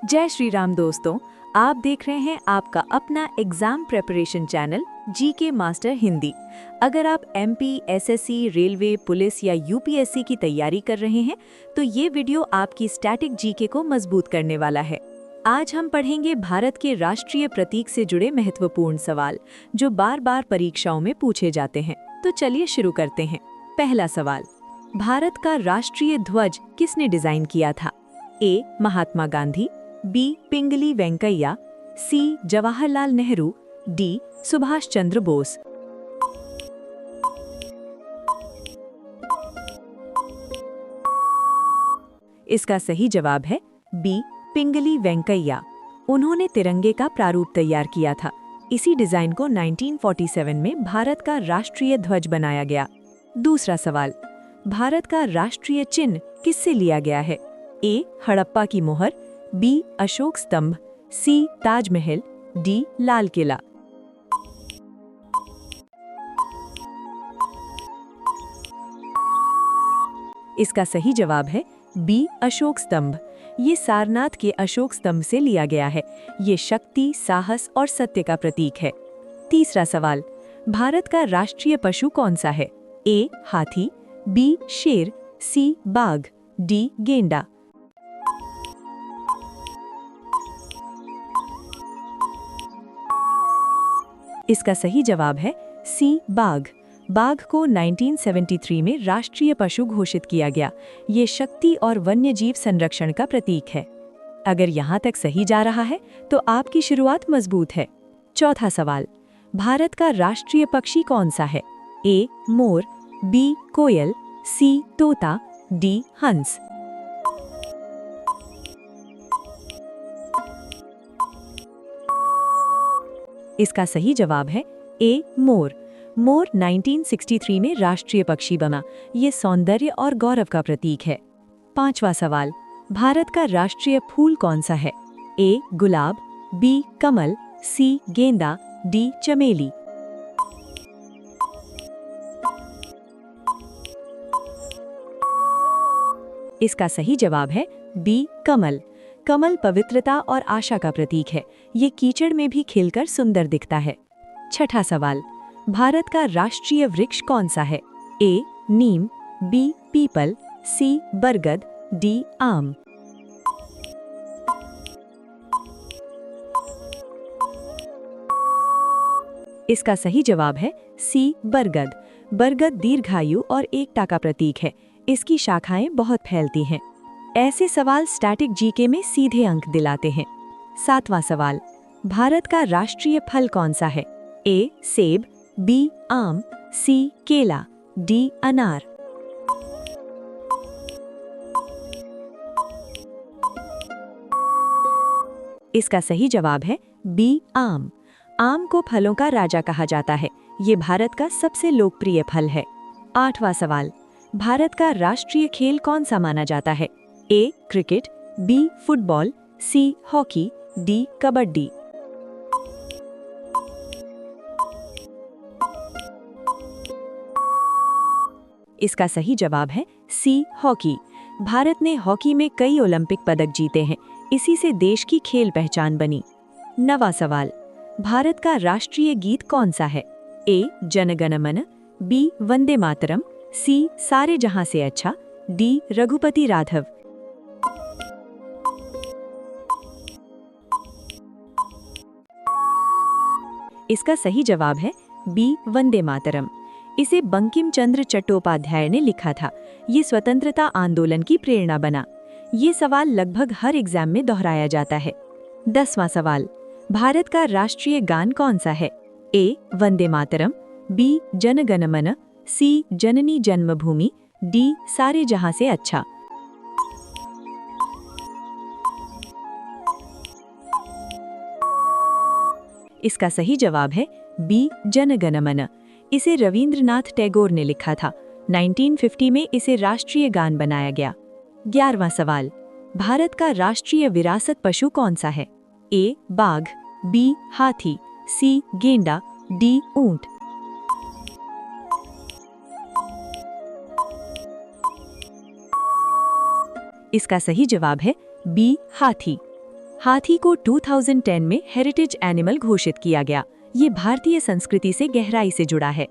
जय श्री राम दोस्तों, आप देख रहे हैं आपका अपना exam preparation channel GK master Hindi. अगर आप एमपी, एसएससी, रेलवे, पुलिस या यूपीएससी की तैयारी कर रहे हैं तो ये वीडियो आपकी स्टैटिक जीके को मजबूत करने वाला है। आज हम पढ़ेंगे भारत के राष्ट्रीय प्रतीक से जुड़े महत्वपूर्ण सवाल जो बार बार परीक्षाओं में पूछे जाते हैं। तो चलिए शुरू करते हैं। पहला सवाल, भारत का राष्ट्रीय ध्वज किसने डिजाइन किया था? ए. महात्मा गांधी, बी. पिंगली वेंकैया, सी. जवाहरलाल नेहरू, डी. सुभाष चंद्र बोस। इसका सही जवाब है बी. पिंगली वेंकैया। उन्होंने तिरंगे का प्रारूप तैयार किया था। इसी डिजाइन को 1947 में भारत का राष्ट्रीय ध्वज बनाया गया। दूसरा सवाल, भारत का राष्ट्रीय चिन्ह किससे लिया गया है? ए. हड़प्पा की मोहर, बी. अशोक स्तंभ, सी. ताजमहल, डी. लाल किला। इसका सही जवाब है बी. अशोक स्तंभ। ये सारनाथ के अशोक स्तंभ से लिया गया है। ये शक्ति, साहस और सत्य का प्रतीक है। तीसरा सवाल, भारत का राष्ट्रीय पशु कौन सा है? ए. हाथी, बी. शेर, सी. बाघ, डी. गेंडा। इसका सही जवाब है सी. बाघ। बाघ को 1973 में राष्ट्रीय पशु घोषित किया गया। ये शक्ति और वन्यजीव संरक्षण का प्रतीक है। अगर यहाँ तक सही जा रहा है तो आपकी शुरुआत मजबूत है। चौथा सवाल, भारत का राष्ट्रीय पक्षी कौन सा है? ए. मोर, बी. कोयल, सी. तोता, डी. हंस। इसका सही जवाब है ए. मोर। मोर 1963 में राष्ट्रीय पक्षी बना। ये सौंदर्य और गौरव का प्रतीक है। पांचवा सवाल, भारत का राष्ट्रीय फूल कौन सा है? ए. गुलाब, बी. कमल, सी. गेंदा, डी. चमेली। इसका सही जवाब है बी. कमल। कमल पवित्रता और आशा का प्रतीक है। ये कीचड़ में भी खिलकर सुंदर दिखता है। छठा सवाल, भारत का राष्ट्रीय वृक्ष कौन सा है? ए. नीम, बी. पीपल, सी. बरगद, डी. आम। इसका सही जवाब है सी. बरगद। बरगद दीर्घायु और एकता का प्रतीक है। इसकी शाखाएं बहुत फैलती हैं। ऐसे सवाल स्टैटिक जीके में सीधे अंक दिलाते हैं। सातवां सवाल, भारत का राष्ट्रीय फल कौन सा है? ए. सेब, बी. आम, सी. केला, डी. अनार। इसका सही जवाब है बी. आम। आम को फलों का राजा कहा जाता है। ये भारत का सबसे लोकप्रिय फल है। आठवां सवाल, भारत का राष्ट्रीय खेल कौन सा माना जाता है? A. Cricket, B. Football, C. Hockey, D. Kabaddi. इसका सही जवाब है सी. हॉकी। भारत ने हॉकी में कई ओलंपिक पदक जीते हैं। इसी से देश की खेल पहचान बनी। नवां सवाल, भारत का राष्ट्रीय गीत कौन सा है? ए. जन गण मन, बी. वंदे मातरम, सी. सारे जहां से अच्छा, डी. रघुपति राघव। इसका सही जवाब है बी. वंदे मातरम। इसे बंकिम चंद्र चट्टोपाध्याय ने लिखा था। ये स्वतंत्रता आंदोलन की प्रेरणा बना। ये सवाल लगभग हर एग्जाम में दोहराया जाता है। 10वां सवाल, भारत का राष्ट्रीय गान कौन सा है? ए. वंदे मातरम, बी. जन गण मन, सी. जननी जन्मभूमि, डी. सारे जहां से अच्छा। इसका सही जवाब है बी. जन गण मन। इसे रविंद्रनाथ टैगोर ने लिखा था। 1950 में इसे राष्ट्रीय गान बनाया गया। 11वां सवाल, भारत का राष्ट्रीय विरासत पशु कौन सा है? ए. बाघ, बी. हाथी, सी. गेंडा, डी. ऊंट। इसका सही जवाब है बी. हाथी। हाथी को 2010 में हेरिटेज एनिमल घोषित किया गया। ये भारतीय संस्कृति से गहराई से जुड़ा है।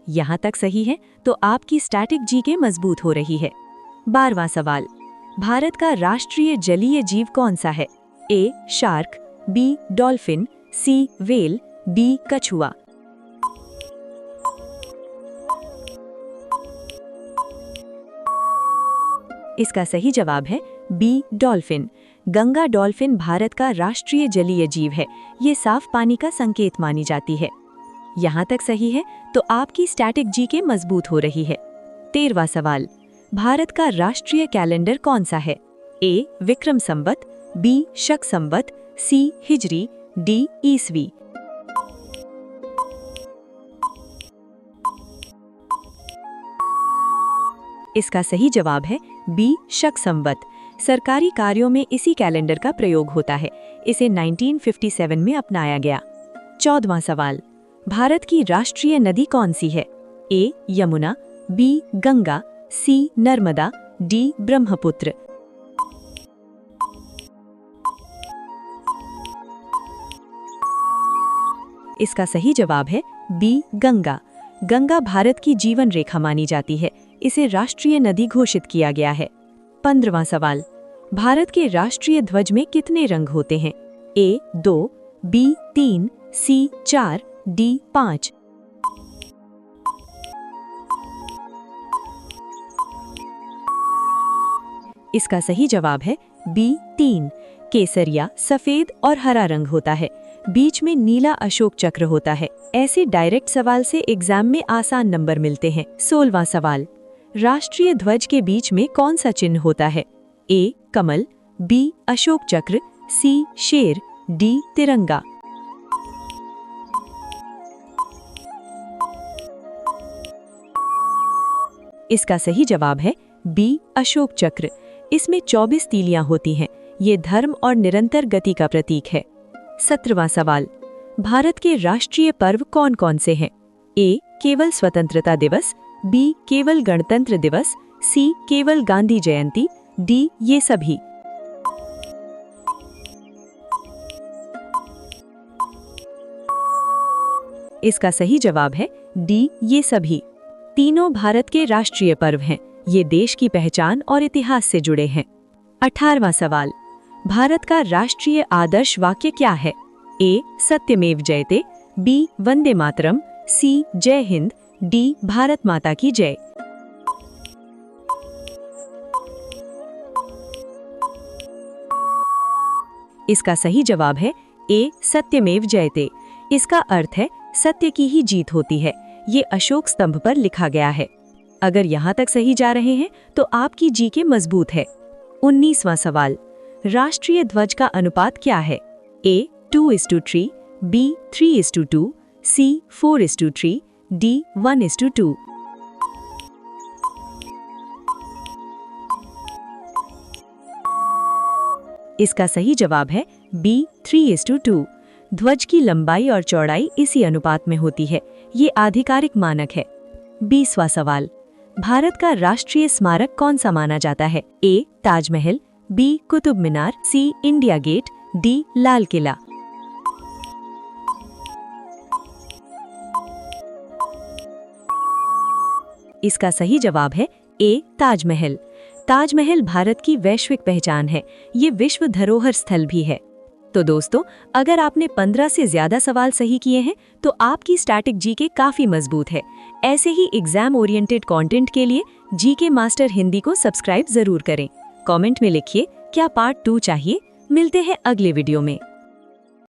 यहाँ तक सही है तो आपकी स्टैटिक जीके मजबूत हो रही है। 12वां सवाल, भारत का राष्ट्रीय जलीय जीव कौन सा है? A shark, B dolphin, C whale, D कछुआ। इसका सही जवाब है B dolphin. Ganga dolphin Bharat का राष्ट्रीय जलीय जीव है। ये साफ पानी का संकेत मानी जाती है। यहाँ तक सही है तो आपकी स्टैटिक जीके मजबूत हो रही है। 13वां सवाल, भारत का राष्ट्रीय कैलेंडर कौन सा है? ए विक्रम संवत, बी शक संवत, सी हिजरी, डी ईसवी। इसका सही जवाब है बी शक संवत। सरकारी कार्यों में इसी कैलेंडर का प्रयोग होता है। इसे 1957 में अपनाया गया। 14वां सवाल, भारत की राष्ट्रीय नदी कौन सी है? ए यमुना, बी गंगा, सी नर्मदा, डी ब्रह्मपुत्र। इसका सही जवाब है बी गंगा। गंगा भारत की जीवन रेखा मानी जाती है। इसे राष्ट्रीय नदी घोषित किया गया है। 15वां सवाल, भारत के राष्ट्रीय ध्वज में कितने रंग होते हैं? ए 2, बी 3, सी 4, डी 5। इसका सही जवाब है बी 3। केसरिया, सफेद और हरा रंग होता है। बीच में नीला अशोक चक्र होता है। ऐसे डायरेक्ट सवाल से एग्जाम में आसान नंबर मिलते हैं। 16वां सवाल, राष्ट्रीय ध्वज के बीच में कौन सा चिन्ह होता है? ए कमल, बी अशोक चक्र, सी शेर, डी तिरंगा। इसका सही जवाब है बी अशोक चक्र। इसमें 24 तीलियां होती हैं। ये धर्म और निरंतर गति का प्रतीक है। 17वां सवाल, भारत के राष्ट्रीय पर्व कौन कौन से हैं? ए केवल स्वतंत्रता दिवस, बी केवल गणतंत्र दिवस, सी केवल गांधी जयंती, डी ये सभी। इसका सही जवाब है डी ये सभी। तीनों भारत के राष्ट्रीय पर्व हैं। ये देश की पहचान और इतिहास से जुड़े हैं। 18वां सवाल, भारत का राष्ट्रीय आदर्श वाक्य क्या है? ए सत्यमेव जयते, बी वंदे मातरम, सी जय हिंद, डी भारत माता की जय। इसका सही जवाब है ए सत्यमेव जयते। इसका अर्थ है सत्य की ही जीत होती है। ये अशोक स्तंभ पर लिखा गया है। अगर यहाँ तक सही जा रहे हैं तो आपकी जीके मजबूत है। 19वां सवाल, राष्ट्रीय ध्वज का अनुपात क्या है? ए 2:3, बी 3:2, सी 4:3, डी 1:2। इसका सही जवाब है बी 3:2। ध्वज की लंबाई और चौड़ाई इसी अनुपात में होती है। ये आधिकारिक मानक है। 20वां सवाल, भारत का राष्ट्रीय स्मारक कौन सा माना जाता है? ए ताजमहल, बी कुतुब मीनार, सी India gate, D Lal Qila. इसका सही जवाब है ए ताजमहल। ताजमहल भारत की वैश्विक पहचान है। ये विश्व धरोहर स्थल भी है। तो दोस्तों, अगर आपने 15 से ज्यादा सवाल सही किए हैं तो आपकी स्टैटिक जीके काफी मजबूत है। ऐसे ही एग्जाम ओरिएंटेड कंटेंट के लिए जीके मास्टर हिंदी को सब्सक्राइब जरूर करें। कमेंट में लिखिए क्या पार्ट 2 चाहिए। मिलते हैं अगले वीडियो में।